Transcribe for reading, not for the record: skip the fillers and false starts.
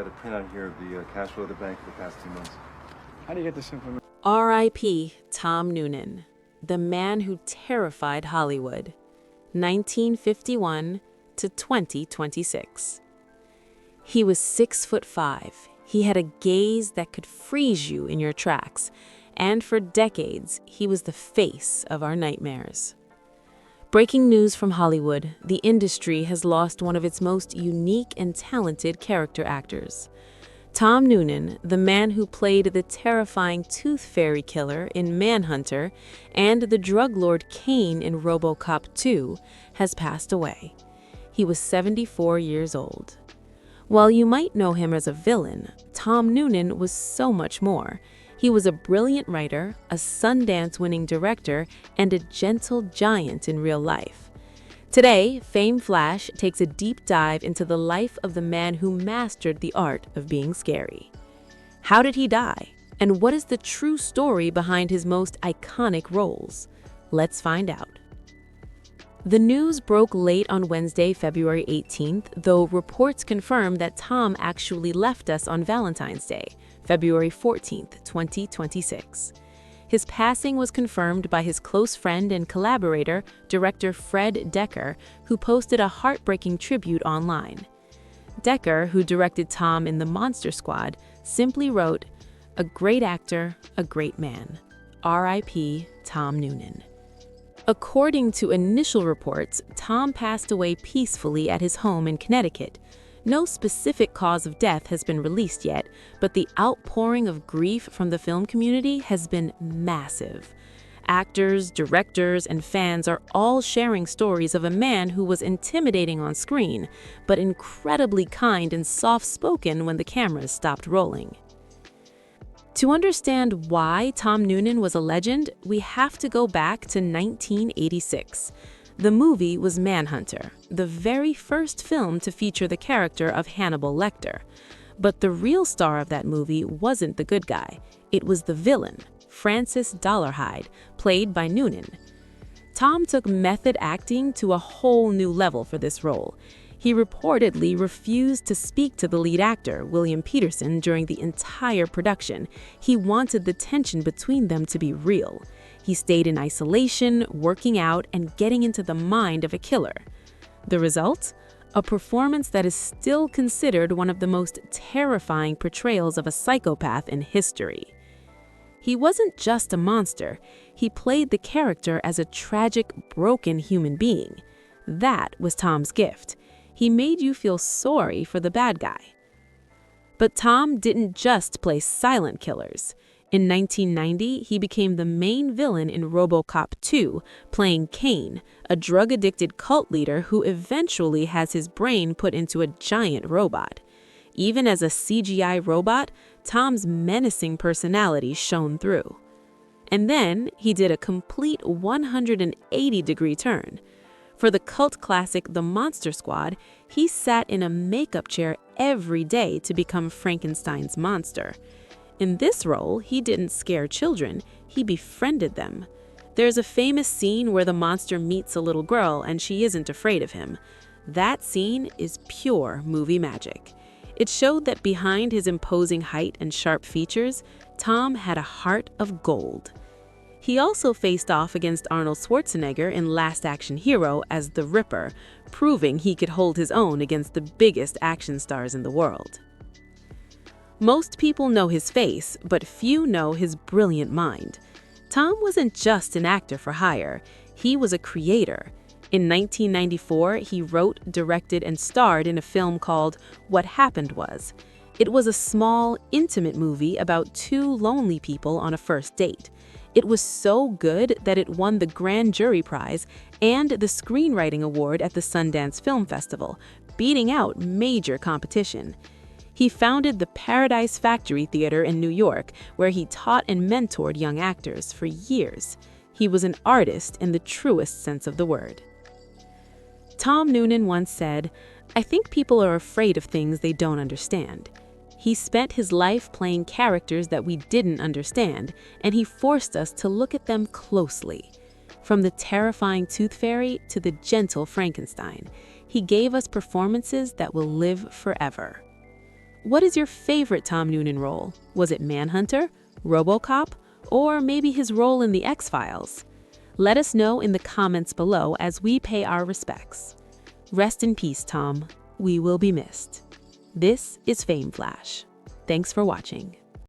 Got a pin on here of the cash flow of the bank for the past 2 months. How do you get this information? R.I.P. Tom Noonan, the man who terrified Hollywood, 1951 to 2026. He was 6'5". He had a gaze that could freeze you in your tracks, and for decades, he was the face of our nightmares. Breaking news from Hollywood, the industry has lost one of its most unique and talented character actors. Tom Noonan, the man who played the terrifying Tooth Fairy killer in Manhunter and the drug lord Cain in RoboCop 2, has passed away. He was 74 years old. While you might know him as a villain, Tom Noonan was so much more. He was a brilliant writer, a Sundance-winning director, and a gentle giant in real life. Today, FameFlash takes a deep dive into the life of the man who mastered the art of being scary. How did he die? And what is the true story behind his most iconic roles? Let's find out. The news broke late on Wednesday, February 18th, though reports confirm that Tom actually left us on Valentine's Day, February 14th, 2026. His passing was confirmed by his close friend and collaborator, director Fred Decker, who posted a heartbreaking tribute online. Decker, who directed Tom in The Monster Squad, simply wrote, "A great actor, a great man. R.I.P. Tom Noonan." According to initial reports, Tom passed away peacefully at his home in Connecticut. No specific cause of death has been released yet, but the outpouring of grief from the film community has been massive. Actors, directors, and fans are all sharing stories of a man who was intimidating on screen, but incredibly kind and soft-spoken when the cameras stopped rolling. To understand why Tom Noonan was a legend, we have to go back to 1986. The movie was Manhunter, the very first film to feature the character of Hannibal Lecter. But the real star of that movie wasn't the good guy. It was the villain, Francis Dollarhide, played by Noonan. Tom took method acting to a whole new level for this role. He reportedly refused to speak to the lead actor, William Peterson, during the entire production. He wanted the tension between them to be real. He stayed in isolation, working out, and getting into the mind of a killer. The result? A performance that is still considered one of the most terrifying portrayals of a psychopath in history. He wasn't just a monster. He played the character as a tragic, broken human being. That was Tom's gift. He made you feel sorry for the bad guy. But Tom didn't just play silent killers. In 1990, he became the main villain in RoboCop 2, playing Cain, a drug-addicted cult leader who eventually has his brain put into a giant robot. Even as a CGI robot, Tom's menacing personality shone through. And then he did a complete 180-degree turn. For the cult classic The Monster Squad, he sat in a makeup chair every day to become Frankenstein's monster. In this role, he didn't scare children, he befriended them. There's a famous scene where the monster meets a little girl and she isn't afraid of him. That scene is pure movie magic. It showed that behind his imposing height and sharp features, Tom had a heart of gold. He also faced off against Arnold Schwarzenegger in Last Action Hero as the Ripper, proving he could hold his own against the biggest action stars in the world. Most people know his face, but few know his brilliant mind. Tom wasn't just an actor for hire, he was a creator. In 1994, he wrote, directed, and starred in a film called What Happened Was. It was a small, intimate movie about two lonely people on a first date. It was so good that it won the Grand Jury Prize and the Screenwriting Award at the Sundance Film Festival, beating out major competition. He founded the Paradise Factory Theater in New York, where he taught and mentored young actors for years. He was an artist in the truest sense of the word. Tom Noonan once said, "I think people are afraid of things they don't understand." He spent his life playing characters that we didn't understand, and he forced us to look at them closely. From the terrifying Tooth Fairy to the gentle Frankenstein, he gave us performances that will live forever. What is your favorite Tom Noonan role? Was it Manhunter, RoboCop, or maybe his role in The X-Files? Let us know in the comments below as we pay our respects. Rest in peace, Tom. We will be missed. This is FameFlash. Thanks for watching.